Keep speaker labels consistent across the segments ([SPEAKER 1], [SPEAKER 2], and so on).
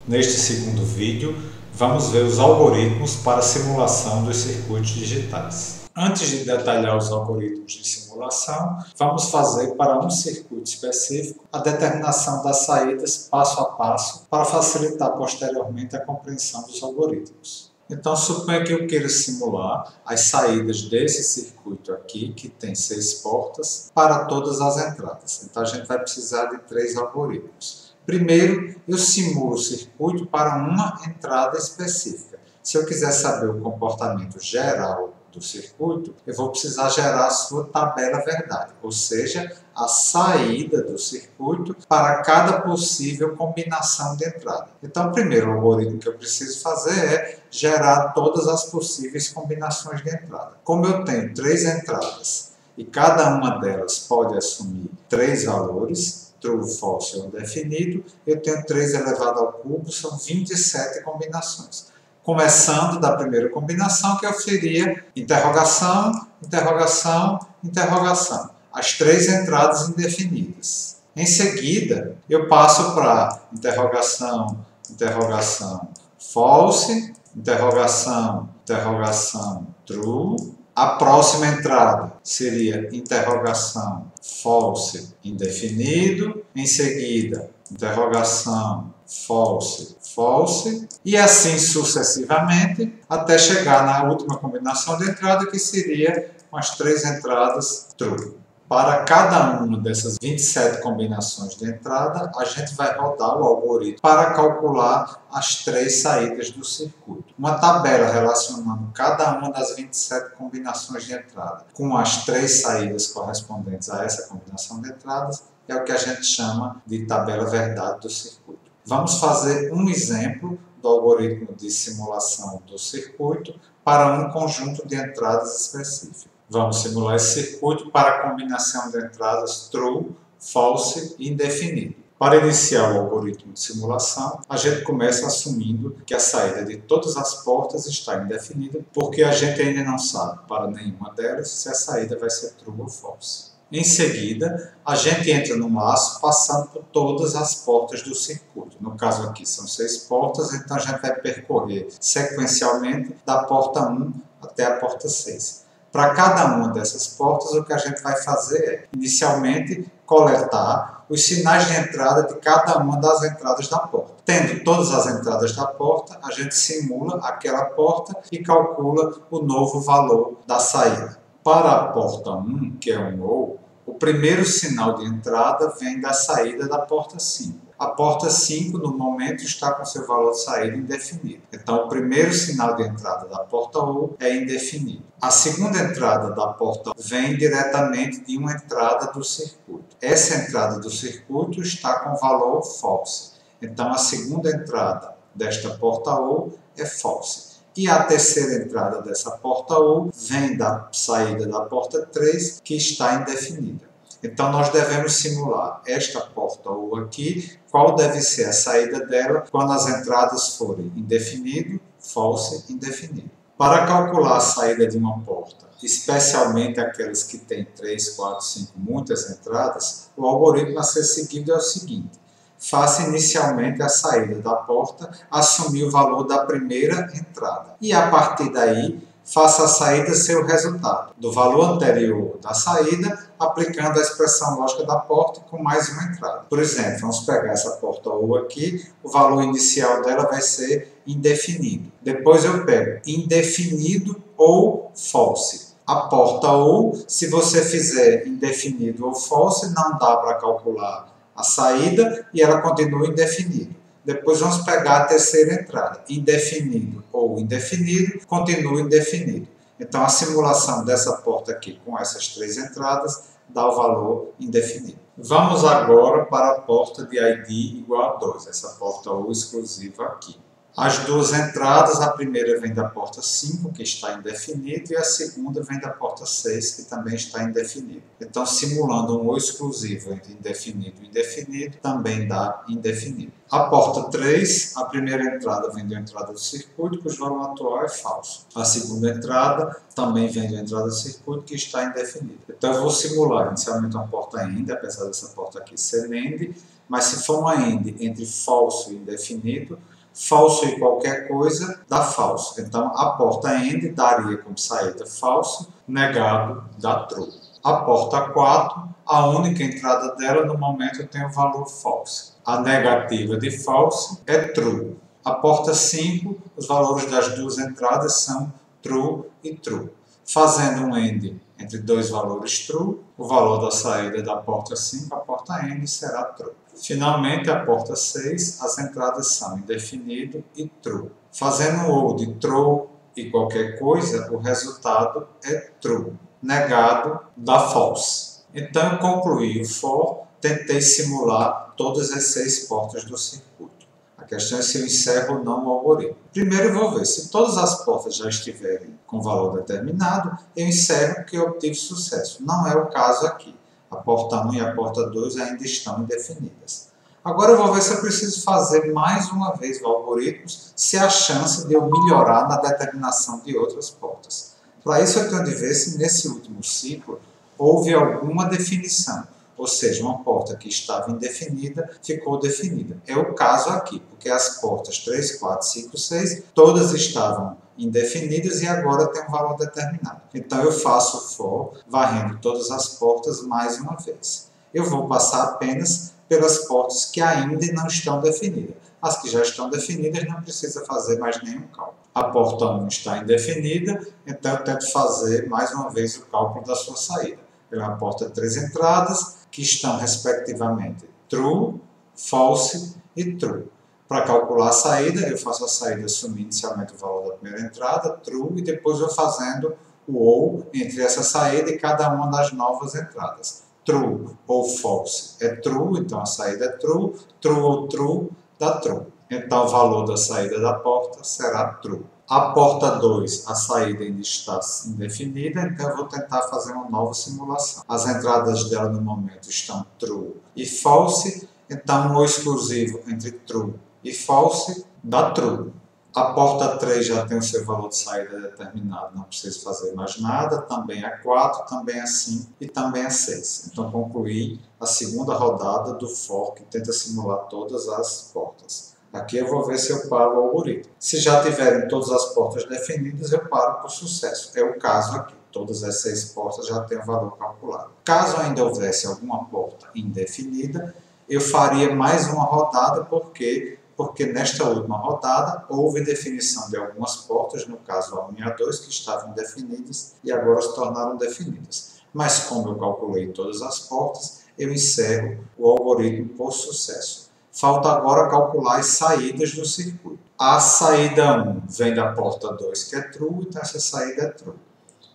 [SPEAKER 1] Neste segundo vídeo, vamos ver os algoritmos para simulação dos circuitos digitais. Antes de detalhar os algoritmos de simulação, vamos fazer para um circuito específico a determinação das saídas passo a passo para facilitar posteriormente a compreensão dos algoritmos. Então, suponha que eu queira simular as saídas desse circuito aqui, que tem 6 portas, para todas as entradas. Então, a gente vai precisar de 3 algoritmos. Primeiro, eu simulo o circuito para uma entrada específica. Se eu quiser saber o comportamento geral do circuito, eu vou precisar gerar a sua tabela verdade, ou seja, a saída do circuito para cada possível combinação de entrada. Então, o primeiro algoritmo que eu preciso fazer é gerar todas as possíveis combinações de entrada. Como eu tenho 3 entradas e cada uma delas pode assumir 3 valores, true, false ou indefinido, eu tenho 3 elevado ao cubo, são 27 combinações. Começando da primeira combinação, que eu seria interrogação, interrogação, interrogação. As 3 entradas indefinidas. Em seguida, eu passo para interrogação, interrogação, false, interrogação, interrogação, true. A próxima entrada seria interrogação, false, indefinido. Em seguida, interrogação, false, false. E assim sucessivamente, até chegar na última combinação de entrada, que seria com as 3 entradas true. Para cada uma dessas 27 combinações de entrada, a gente vai rodar o algoritmo para calcular as 3 saídas do circuito. Uma tabela relacionando cada uma das 27 combinações de entrada com as 3 saídas correspondentes a essa combinação de entradas é o que a gente chama de tabela verdade do circuito. Vamos fazer um exemplo do algoritmo de simulação do circuito para um conjunto de entradas específico. Vamos simular esse circuito para a combinação de entradas true, false e indefinido. Para iniciar o algoritmo de simulação, a gente começa assumindo que a saída de todas as portas está indefinida, porque a gente ainda não sabe para nenhuma delas se a saída vai ser true ou false. Em seguida, a gente entra num laço passando por todas as portas do circuito. No caso aqui são 6 portas, então a gente vai percorrer sequencialmente da porta 1 até a porta 6. Para cada uma dessas portas, o que a gente vai fazer é, inicialmente, coletar os sinais de entrada de cada uma das entradas da porta. Tendo todas as entradas da porta, a gente simula aquela porta e calcula o novo valor da saída. Para a porta 1, que é um ou, o primeiro sinal de entrada vem da saída da porta 5. A porta 5, no momento, está com seu valor de saída indefinido. Então, o primeiro sinal de entrada da porta ou é indefinido. A segunda entrada da porta vem diretamente de uma entrada do circuito. Essa entrada do circuito está com valor false. Então, a segunda entrada desta porta ou é false. E a terceira entrada dessa porta ou vem da saída da porta 3, que está indefinida. Então, nós devemos simular esta porta ou aqui, qual deve ser a saída dela quando as entradas forem indefinido, false, indefinido. Para calcular a saída de uma porta, especialmente aquelas que têm 3, 4, 5, muitas entradas, o algoritmo a ser seguido é o seguinte. Faça inicialmente a saída da porta, assumir o valor da primeira entrada. E a partir daí, faça a saída ser o resultado do valor anterior da saída, aplicando a expressão lógica da porta com mais uma entrada. Por exemplo, vamos pegar essa porta ou aqui, o valor inicial dela vai ser indefinido. Depois eu pego indefinido ou false. A porta ou, se você fizer indefinido ou false, não dá para calcular a saída e ela continua indefinida. Depois vamos pegar a terceira entrada, indefinido ou indefinido, continua indefinido. Então a simulação dessa porta aqui com essas 3 entradas dá o valor indefinido. Vamos agora para a porta de ID igual a 2, essa porta ou exclusiva aqui. As 2 entradas, a primeira vem da porta 5, que está indefinido, e a segunda vem da porta 6, que também está indefinido. Então, simulando um ou exclusivo entre indefinido e indefinido, também dá indefinido. A porta 3, a primeira entrada vem da entrada do circuito, cujo valor atual é falso. A segunda entrada também vem da entrada do circuito, que está indefinida. Então, eu vou simular inicialmente uma porta AND, apesar dessa porta aqui ser NAND, mas se for uma AND entre falso e indefinido, Falso e qualquer coisa dá falso. Então, a porta AND daria como saída falso, negado dá true. A porta 4, a única entrada dela no momento tem o valor false. A negativa de false é true. A porta 5, os valores das duas entradas são true e true. Fazendo um AND entre dois valores true, o valor da saída da porta 5, a porta AND será true. Finalmente, a porta 6, as entradas são indefinido e true. Fazendo o OR de true e qualquer coisa, o resultado é true. Negado dá false. Então, eu concluí o for, tentei simular todas as 6 portas do circuito. A questão é se eu encerro ou não o algoritmo. Primeiro eu vou ver se todas as portas já estiverem com valor determinado, eu encerro porque eu obtive sucesso. Não é o caso aqui. A porta 1 e a porta 2 ainda estão indefinidas. Agora eu vou ver se eu preciso fazer mais uma vez o algoritmo, se há chance de eu melhorar na determinação de outras portas. Para isso eu tenho de ver se nesse último ciclo houve alguma definição. Ou seja, uma porta que estava indefinida ficou definida. É o caso aqui, porque as portas 3, 4, 5, 6, todas estavam indefinidas e agora tem um valor determinado. Então eu faço o for, varrendo todas as portas mais uma vez. Eu vou passar apenas pelas portas que ainda não estão definidas. As que já estão definidas não precisa fazer mais nenhum cálculo. A porta 1 está indefinida, então eu tento fazer mais uma vez o cálculo da sua saída. Ela é uma porta de 3 entradas, que estão respectivamente true, false e true. Para calcular a saída, eu faço a saída assumindo inicialmente o valor da primeira entrada, true, e depois vou fazendo o OR entre essa saída e cada uma das novas entradas. True ou false é true, então a saída é true, true ou true dá true. Então o valor da saída da porta será true. A porta 2, a saída ainda está indefinida, então eu vou tentar fazer uma nova simulação. As entradas dela no momento estão true e false, então o exclusivo entre true e false dá true. A porta 3 já tem o seu valor de saída determinado, não preciso fazer mais nada. Também a 4, também a 5 e também a 6. Então concluí a segunda rodada do for, que tenta simular todas as portas. Aqui eu vou ver se eu paro o algoritmo. Se já tiverem todas as portas definidas, eu paro por sucesso. É o caso aqui. Todas as 6 portas já têm o valor calculado. Caso ainda houvesse alguma porta indefinida, eu faria mais uma rodada, porque nesta última rodada houve definição de algumas portas, no caso a 1 e a 2, que estavam definidas e agora se tornaram definidas. Mas como eu calculei todas as portas, eu encerro o algoritmo por sucesso. Falta agora calcular as saídas do circuito. A saída 1 vem da porta 2, que é true, então essa saída é true.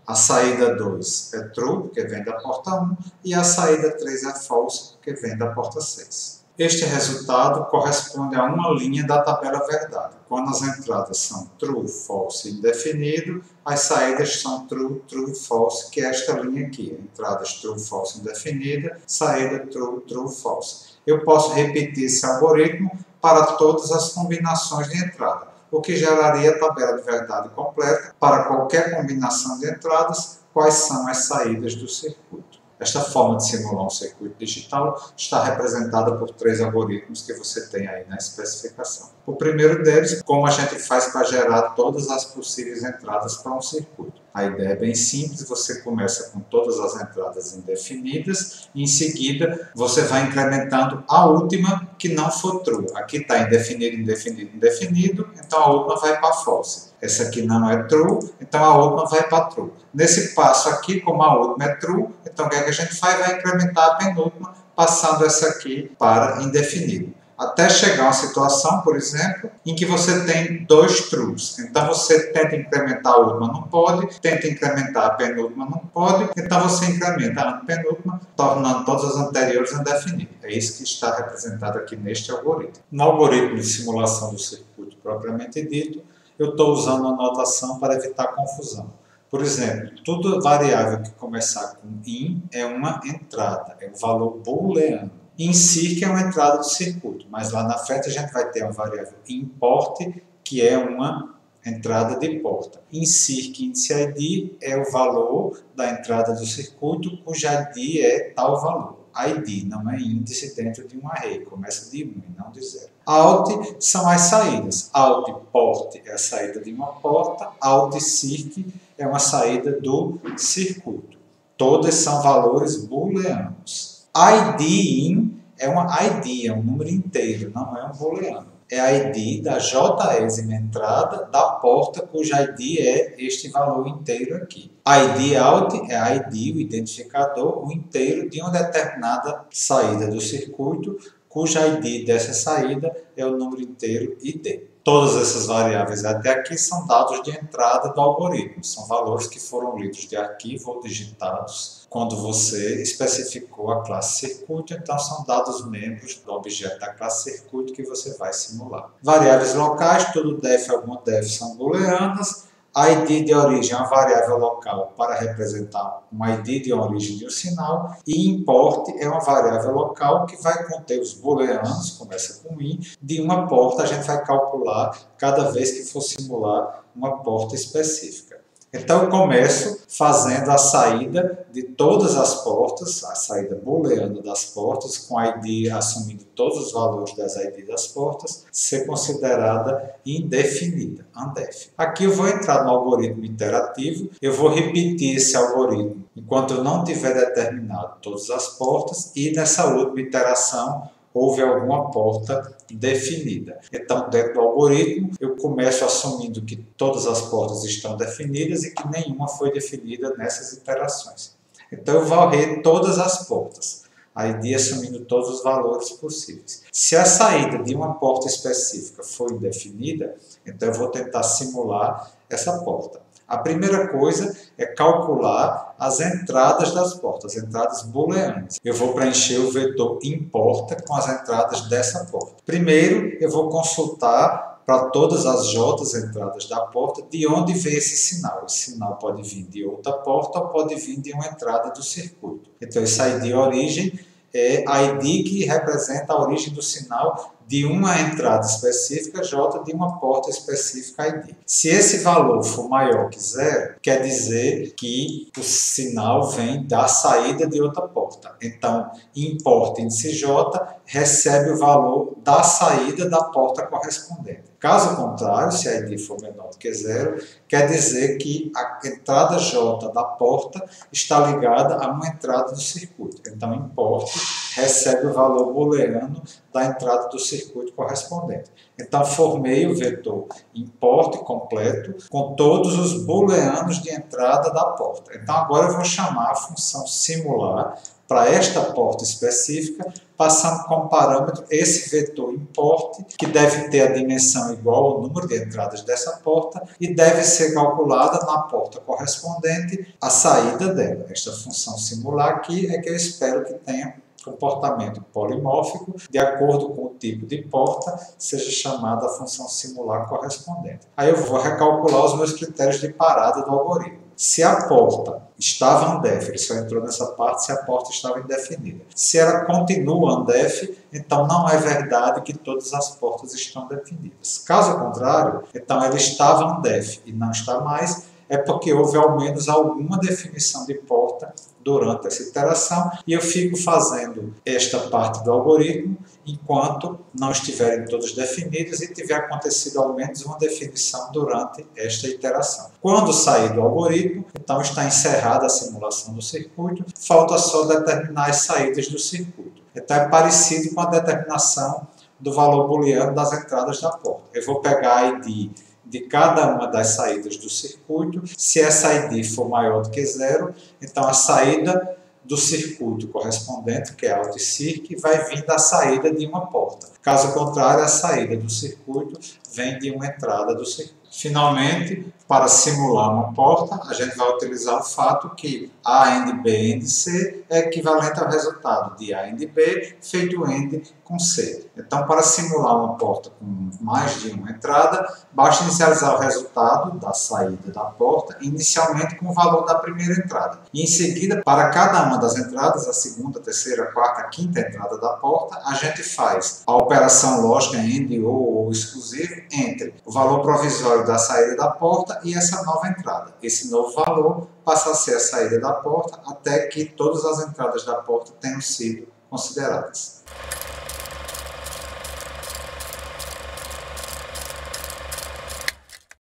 [SPEAKER 1] A saída 2 é true, porque vem da porta 1, e a saída 3 é false, porque vem da porta 6. Este resultado corresponde a uma linha da tabela verdade. Quando as entradas são true, false e indefinido, as saídas são true, true e false, que é esta linha aqui. Entradas true, false, indefinida, saída true, true, false. Eu posso repetir esse algoritmo para todas as combinações de entrada, o que geraria a tabela de verdade completa para qualquer combinação de entradas, quais são as saídas do circuito. Esta forma de simular um circuito digital está representada por 3 algoritmos que você tem aí na especificação. O primeiro deles, como a gente faz para gerar todas as possíveis entradas para um circuito. A ideia é bem simples, você começa com todas as entradas indefinidas e em seguida você vai incrementando a última que não for true. Aqui está indefinido, indefinido, indefinido, então a última vai para false. Essa aqui não é true, então a última vai para true. Nesse passo aqui, como a última é true, então o que é que a gente faz? Vai incrementar a penúltima, passando essa aqui para indefinido. Até chegar a uma situação, por exemplo, em que você tem 2 trues. Então você tenta incrementar a última, não pode, tenta incrementar a penúltima, não pode, então você incrementa a penúltima, tornando todas as anteriores indefinidas. É isso que está representado aqui neste algoritmo. No algoritmo de simulação do circuito propriamente dito, eu estou usando a notação para evitar confusão. Por exemplo, toda variável que começar com in é uma entrada, é um valor booleano. Insert que é uma entrada do circuito, mas lá na frente a gente vai ter uma variável import, que é uma entrada de porta. Insert índice ID é o valor da entrada do circuito, cuja ID é tal valor. ID não é índice dentro de um array, começa de 1 e não de 0. Out são as saídas. Out port é a saída de uma porta, out circ é uma saída do circuito. Todas são valores booleanos. ID in é uma ID, é um número inteiro, não é um booleano. É a ID da jésima entrada da porta, cuja ID é este valor inteiro aqui. ID out é a ID, o identificador, o inteiro de uma determinada saída do circuito, cuja ID dessa saída é o número inteiro ID. Todas essas variáveis até aqui são dados de entrada do algoritmo, são valores que foram lidos de arquivo ou digitados quando você especificou a classe circuito, então são dados membros do objeto da classe circuito que você vai simular. Variáveis locais, todo def e alguma def são booleanas. ID de origem é uma variável local para representar um ID de origem de um sinal, e import é uma variável local que vai conter os booleanos, começa com in, de uma porta. A gente vai calcular cada vez que for simular uma porta específica. Então eu começo fazendo a saída de todas as portas, a saída booleana das portas, com a ID assumindo todos os valores das ID das portas, ser considerada indefinida, undef. Aqui eu vou entrar no algoritmo iterativo, eu vou repetir esse algoritmo enquanto eu não tiver determinado todas as portas, e nessa última iteração houve alguma porta definida. Então, dentro do algoritmo, eu começo assumindo que todas as portas estão definidas e que nenhuma foi definida nessas iterações. Então, eu varrer todas as portas, a ID assumindo todos os valores possíveis. Se a saída de uma porta específica for indefinida, então eu vou tentar simular essa porta. A primeira coisa é calcular as entradas das portas, as entradas booleanas. Eu vou preencher o vetor importa com as entradas dessa porta. Primeiro, eu vou consultar para todas as J entradas da porta de onde vem esse sinal. Esse sinal pode vir de outra porta ou pode vir de uma entrada do circuito. Então, esse ID origem é a ID que representa a origem do sinal de uma entrada específica, J de uma porta específica ID. Se esse valor for maior que 0, quer dizer que o sinal vem da saída de outra porta. Então, import índice J recebe o valor da saída da porta correspondente. Caso contrário, se a ID for menor do que 0, quer dizer que a entrada J da porta está ligada a uma entrada do circuito. Então, import recebe o valor booleano da entrada do circuito correspondente. Então, formei o vetor import completo com todos os booleanos de entrada da porta. Então, agora eu vou chamar a função simular para esta porta específica, passando como parâmetro esse vetor import, que deve ter a dimensão igual ao número de entradas dessa porta e deve ser calculada na porta correspondente a saída dela. Esta função simular aqui é que eu espero que tenha comportamento polimórfico, de acordo com o tipo de porta, seja chamada a função simular correspondente. Aí eu vou recalcular os meus critérios de parada do algoritmo. Se a porta estava undef, ele só entrou nessa parte se a porta estava indefinida. Se ela continua undef, então não é verdade que todas as portas estão definidas. Caso contrário, então ela estava undef e não está mais, é porque houve ao menos alguma definição de porta durante essa iteração, e eu fico fazendo esta parte do algoritmo enquanto não estiverem todas definidas e tiver acontecido ao menos uma definição durante esta iteração. Quando sair do algoritmo, então está encerrada a simulação do circuito, falta só determinar as saídas do circuito. Então é parecido com a determinação do valor booleano das entradas da porta. Eu vou pegar a ID de cada uma das saídas do circuito. Se essa ID for maior do que 0, então a saída do circuito correspondente, que é out circ, vai vir da saída de uma porta. Caso contrário, a saída do circuito vem de uma entrada do circuito. Finalmente, para simular uma porta, a gente vai utilizar o fato que A AND B AND C é equivalente ao resultado de A AND B feito AND com C. Então, para simular uma porta com mais de uma entrada, basta inicializar o resultado da saída da porta, inicialmente com o valor da primeira entrada. E, em seguida, para cada uma das entradas, a segunda, terceira, quarta, quinta entrada da porta, a gente faz a operação lógica AND ou exclusivo entre o valor provisório da saída da porta e essa nova entrada. Esse novo valor passa a ser a saída da porta até que todas as entradas da porta tenham sido consideradas.